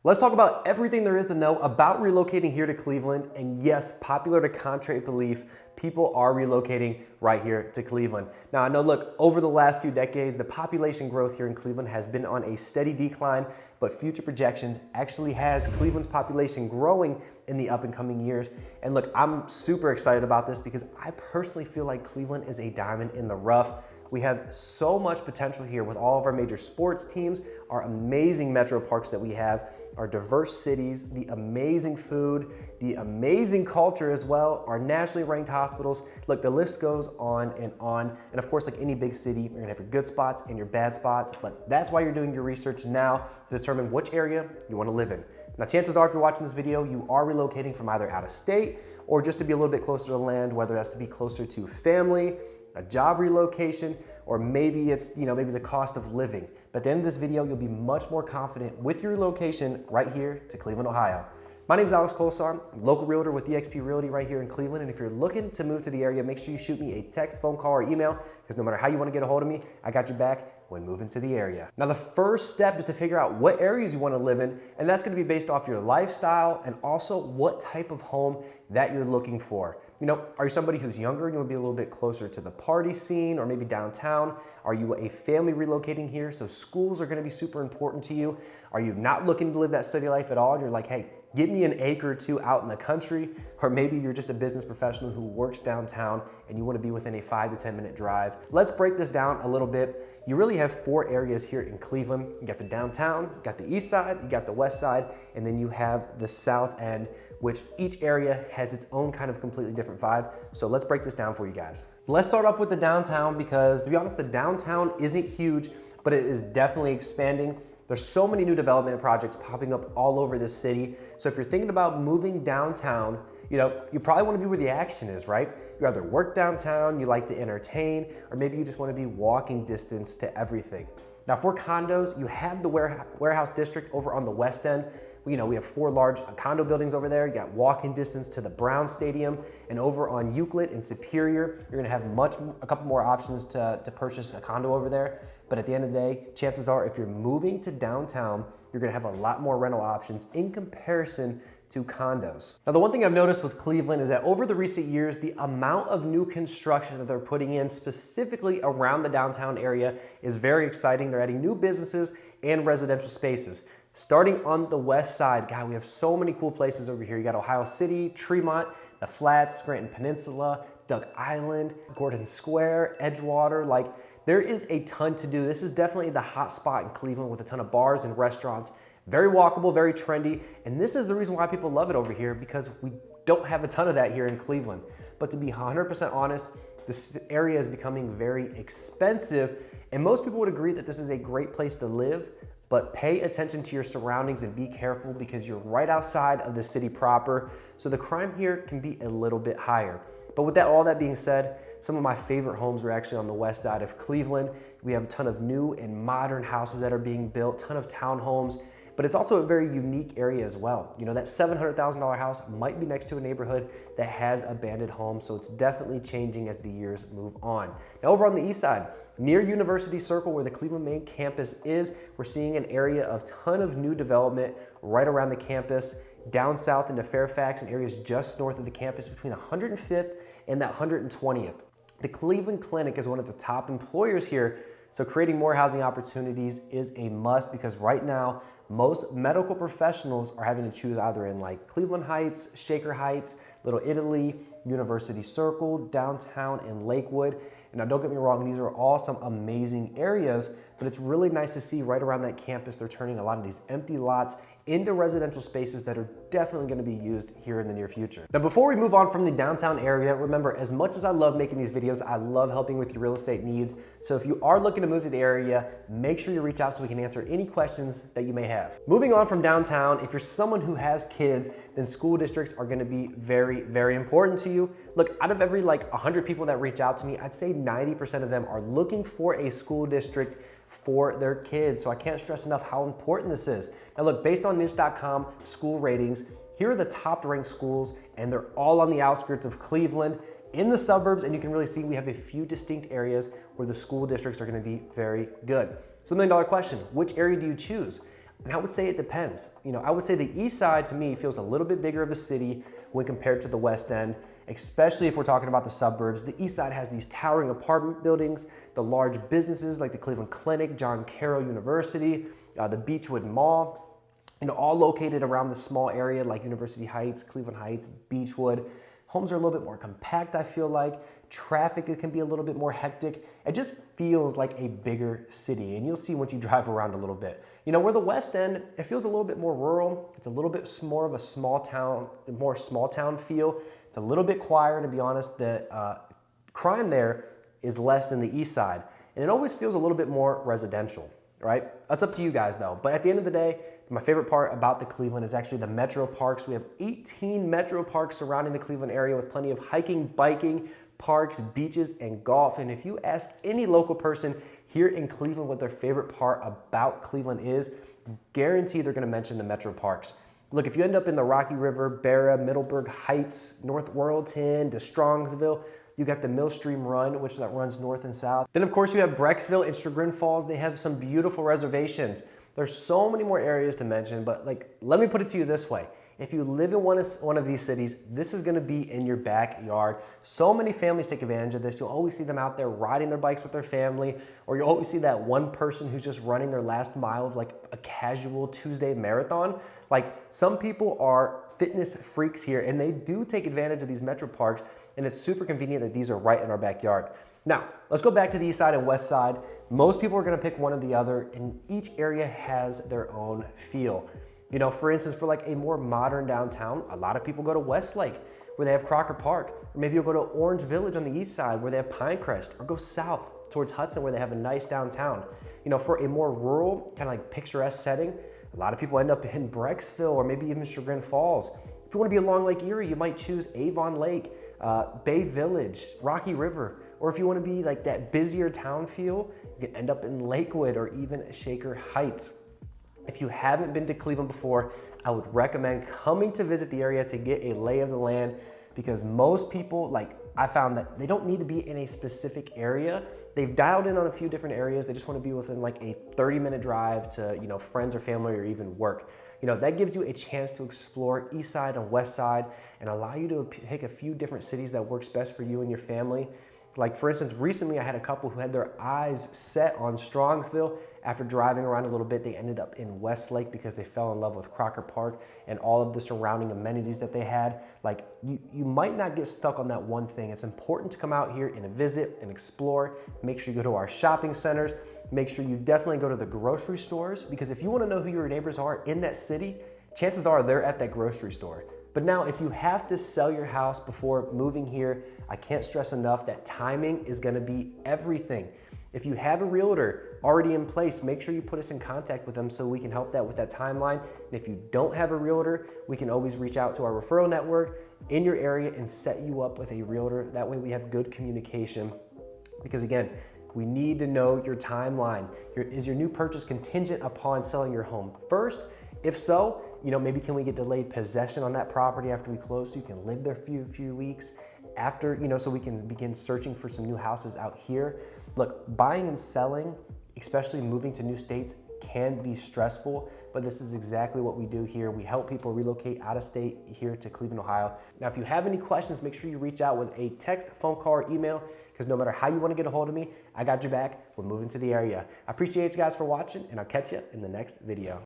Let's talk about everything there is to know about relocating here to Cleveland. And yes, popular to contrary belief, people are relocating right here to Cleveland. Now I know, look, over the last few decades, the population growth here in Cleveland has been on a steady decline, but future projections actually has Cleveland's population growing in the up and coming years. And look, I'm super excited about this because I personally feel like Cleveland is a diamond in the rough. We have so much potential here with all of our major sports teams, our amazing metro parks that we have, our diverse cities, the amazing food, the amazing culture as well, our nationally ranked hospitals. Look, the list goes on and on. And of course, like any big city, you're gonna have your good spots and your bad spots, but that's why you're doing your research now to determine which area you wanna live in. Now, chances are if you're watching this video, you are relocating from either out of state or just to be a little bit closer to the land, whether that's to be closer to family, a job relocation, or maybe it's, maybe the cost of living. But at the end of this video, you'll be much more confident with your relocation right here to Cleveland, Ohio. My name is Kolesar. I'm a local realtor with eXp Realty right here in Cleveland. And if you're looking to move to the area, make sure you shoot me a text, phone call, or email, because no matter how you want to get a hold of me, I got your back when moving to the area. Now, the first step is to figure out what areas you want to live in, and that's going to be based off your lifestyle and also what type of home that you're looking for. Are you somebody who's younger and you want to be a little bit closer to the party scene or maybe downtown? Are you a family relocating here? So schools are going to be super important to you. Are you not looking to live that city life at all? And you're like, hey, give me an acre or two out in the country. Or maybe you're just a business professional who works downtown and you want to be within a 5 to 10 minute drive. Let's break this down a little bit. You really have 4 areas here in Cleveland. You got the downtown, you got the east side, you got the west side, and then you have the south end, which each area has its own kind of completely different vibe. So let's break this down for you guys. Let's start off with the downtown because, to be honest, the downtown isn't huge, but it is definitely expanding. There's so many new development projects popping up all over this city. So if you're thinking about moving downtown, you probably want to be where the action is, right? You either work downtown, you like to entertain, or maybe you just want to be walking distance to everything. Now for condos, you have the warehouse district over on the west end. We have 4 large condo buildings over there. You got walking distance to the Brown Stadium, and over on Euclid and Superior, you're gonna have a couple more options to purchase a condo over there. But at the end of the day, chances are if you're moving to downtown, you're gonna have a lot more rental options in comparison to condos. Now, the one thing I've noticed with Cleveland is that over the recent years, the amount of new construction that they're putting in specifically around the downtown area is very exciting. They're adding new businesses and residential spaces. Starting on the west side, God, we have so many cool places over here. You got Ohio City, Tremont, the Flats, Scranton Peninsula, Duck Island, Gordon Square, Edgewater. There is a ton to do. This is definitely the hot spot in Cleveland with a ton of bars and restaurants. Very walkable, very trendy. And this is the reason why people love it over here, because we don't have a ton of that here in Cleveland. But to be 100% honest, this area is becoming very expensive. And most people would agree that this is a great place to live, but pay attention to your surroundings and be careful because you're right outside of the city proper. So the crime here can be a little bit higher. But with all that being said, some of my favorite homes are actually on the west side of Cleveland. We have a ton of new and modern houses that are being built, ton of townhomes, but it's also a very unique area as well. That $700,000 house might be next to a neighborhood that has abandoned homes, so it's definitely changing as the years move on. Now over on the east side, near University Circle where the Cleveland main campus is, we're seeing an area of ton of new development right around the campus, down south into Fairfax and areas just north of the campus between 105th and that 120th. The Cleveland Clinic is one of the top employers here, so creating more housing opportunities is a must because right now, most medical professionals are having to choose either in Cleveland Heights, Shaker Heights, Little Italy, University Circle, downtown, and Lakewood. And now don't get me wrong, these are all some amazing areas, but it's really nice to see right around that campus, they're turning a lot of these empty lots into residential spaces that are definitely going to be used here in the near future. Now, before we move on from the downtown area, remember, as much as I love making these videos, I love helping with your real estate needs. So if you are looking to move to the area, make sure you reach out so we can answer any questions that you may have. Moving on from downtown, if you're someone who has kids, then school districts are going to be very, very important to you. Look, out of every 100 people that reach out to me, I'd say 90% of them are looking for a school district for their kids. So I can't stress enough how important this is. Now look, based on niche.com school ratings, here are the top ranked schools, and they're all on the outskirts of Cleveland in the suburbs, and you can really see we have a few distinct areas where the school districts are going to be very good. So $1 million question, which area do you choose? And I would say it depends. I would say the east side to me feels a little bit bigger of a city when compared to the west end, especially if we're talking about the suburbs. The east side has these towering apartment buildings, the large businesses like the Cleveland Clinic, John Carroll University, the Beechwood Mall, all located around the small area like University Heights, Cleveland Heights, Beechwood. Homes are a little bit more compact, I feel like. Traffic, it can be a little bit more hectic. It just feels like a bigger city, and you'll see once you drive around a little bit. Where the west end, it feels a little bit more rural. It's a little bit more of a small town feel. It's a little bit quieter, to be honest. The crime there is less than the east side, and it always feels a little bit more residential, right? That's up to you guys though. But at the end of the day, my favorite part about the Cleveland is actually the metro parks. We have 18 metro parks surrounding the Cleveland area with plenty of hiking, biking, parks, beaches, and golf. And if you ask any local person here in Cleveland what their favorite part about Cleveland is, guarantee they're gonna mention the metro parks. Look, if you end up in the Rocky River, Barra, Middleburg Heights, North Worldton, to Strongsville, you got the Millstream Run, which that runs north and south. Then of course you have Brecksville and Chagrin Falls. They have some beautiful reservations. There's so many more areas to mention, but let me put it to you this way. If you live in one of these cities, this is gonna be in your backyard. So many families take advantage of this. You'll always see them out there riding their bikes with their family, or you'll always see that one person who's just running their last mile of a casual Tuesday marathon. Some people are fitness freaks here, and they do take advantage of these metro parks, and it's super convenient that these are right in our backyard. Now, let's go back to the east side and west side. Most people are gonna pick one or the other, and each area has their own feel. For instance, for a more modern downtown, a lot of people go to Westlake where they have Crocker Park, or maybe you'll go to Orange Village on the east side where they have Pinecrest, or go south towards Hudson where they have a nice downtown. For a more rural, kind of picturesque setting, a lot of people end up in Brecksville or maybe even Chagrin Falls. If you want to be along Lake Erie, you might choose Avon Lake, Bay Village, Rocky River. Or if you want to be that busier town feel, you can end up in Lakewood or even Shaker Heights. If you haven't been to Cleveland before, I would recommend coming to visit the area to get a lay of the land, because most people, I found that they don't need to be in a specific area. They've dialed in on a few different areas. They just want to be within a 30-minute drive to, friends or family or even work. That gives you a chance to explore east side and west side and allow you to pick a few different cities that works best for you and your family. For instance, recently I had a couple who had their eyes set on Strongsville. After driving around a little bit, they ended up in Westlake because they fell in love with Crocker Park and all of the surrounding amenities that they had. You might not get stuck on that one thing. It's important to come out here and visit and explore. Make sure you go to our shopping centers. Make sure you definitely go to the grocery stores, because if you want to know who your neighbors are in that city, chances are they're at that grocery store. But now, if you have to sell your house before moving here, I can't stress enough that timing is gonna be everything. If you have a realtor already in place, make sure you put us in contact with them so we can help that with that timeline. And if you don't have a realtor, we can always reach out to our referral network in your area and set you up with a realtor. That way we have good communication, because again, we need to know your timeline. Is your new purchase contingent upon selling your home first? If so, maybe can we get delayed possession on that property after we close so you can live there for a few weeks after, so we can begin searching for some new houses out here. Look, buying and selling, especially moving to new states, can be stressful, but this is exactly what we do here. We help people relocate out of state here to Cleveland, Ohio. Now, if you have any questions, make sure you reach out with a text, phone call, or email, because no matter how you want to get a hold of me, I got your back. We're moving to the area. I appreciate you guys for watching, and I'll catch you in the next video.